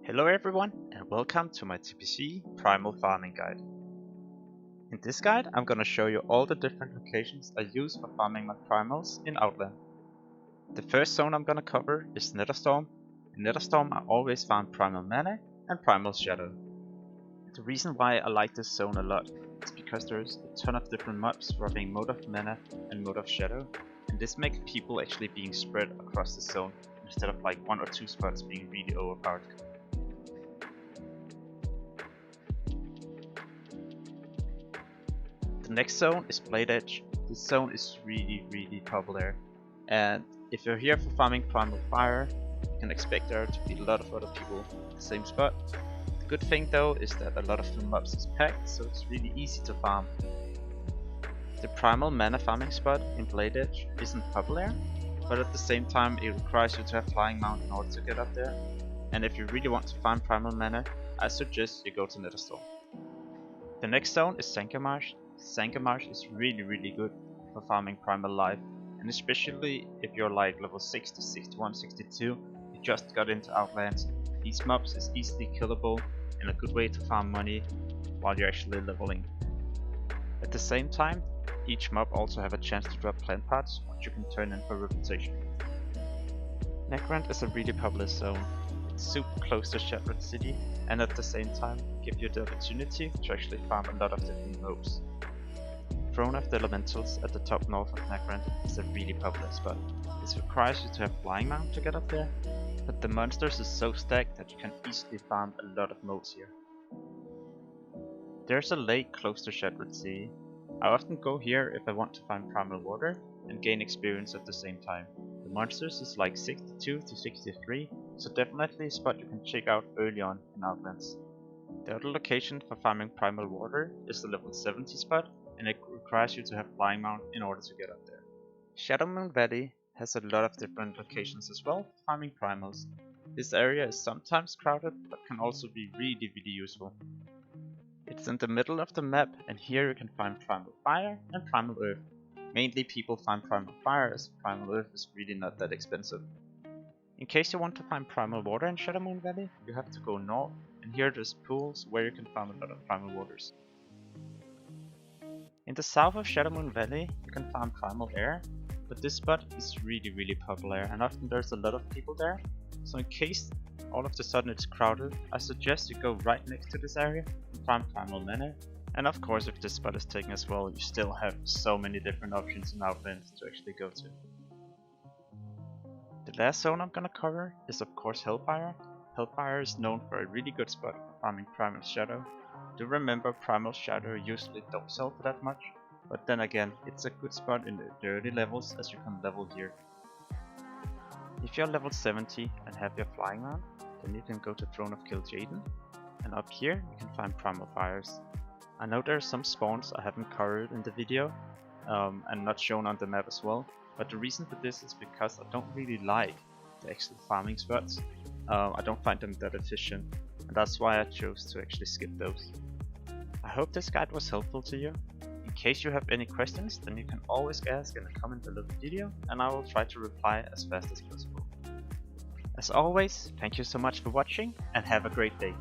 Hello everyone and welcome to my TBC Primal Farming Guide. In this guide I'm gonna show you all the different locations I use for farming my primals in Outland. The first zone I'm gonna cover is Netherstorm. In Netherstorm I always farm Primal Mana and Primal Shadow. The reason why I like this zone a lot is because there's a ton of different mobs dropping Mode of Mana and Mode of Shadow, and this makes people actually being spread across the zone instead of like one or two spots being really overpowered. The next zone is Blade Edge. This zone is really popular, and if you're here for farming Primal Fire, you can expect there to be a lot of other people at the same spot. The good thing though is that a lot of the mobs is packed, so it's really easy to farm. The Primal Mana farming spot in Blade Edge isn't popular, but at the same time it requires you to have Flying Mount in order to get up there, and if you really want to farm Primal Mana, I suggest you go to Netherstorm. The next zone is Senkomash. Senkomash is really good for farming Primal Life, and especially if you're like level 60, 61, 62, you just got into Outlands. These mobs is easily killable and a good way to farm money while you're actually leveling. At the same time, each mob also have a chance to drop plant parts, which you can turn in for reputation. Necron is a really popular zone. It's super close to Shattered City, and at the same time give you the opportunity to actually farm a lot of different mobs. Throne of the Elementals at the top north of Necron is a really popular spot. This requires you to have Flying Mount to get up there, but the monsters is so stacked that you can easily farm a lot of modes here. There's a lake close to Shattered City. I often go here if I want to find Primal Water and gain experience at the same time. The monsters is like 62 to 63, so definitely a spot you can check out early on in Outlands. The other location for farming Primal Water is the level 70 spot, and it requires you to have Flying Mount in order to get up there. Shadowmoon Valley has a lot of different locations as well, farming primals. This area is sometimes crowded, but can also be really useful. It's in the middle of the map, and here you can find Primal Fire and Primal Earth. Mainly people find Primal Fire as Primal Earth is really not that expensive. In case you want to find Primal Water in Shadowmoon Valley, you have to go north, and here there's pools where you can farm a lot of Primal Waters. In the south of Shadowmoon Valley, you can farm Primal Air, but this spot is really popular and often there's a lot of people there, so in case all of a sudden it's crowded, I suggest you go right next to this area and farm Primal Mana. And of course, if this spot is taken as well, you still have so many different options in Outlands to actually go to. The last zone I'm gonna cover is of course Hellfire. Hellfire is known for a really good spot for farming Primal Shadow. Do remember Primal Shadow usually don't sell for that much, but then again, it's a good spot in the early levels as you can level here. If you're level 70 and have your Flying Mount, then you can go to Throne of Kil'jaeden, and up here you can find Primal Fires. I know there are some spawns I haven't covered in the video and not shown on the map as well, but the reason for this is because I don't really like the actual farming spots. I don't find them that efficient, and that's why I chose to actually skip those. I hope this guide was helpful to you. In case you have any questions, then you can always ask in a comment below the video, and I will try to reply as fast as possible. As always, thank you so much for watching and have a great day.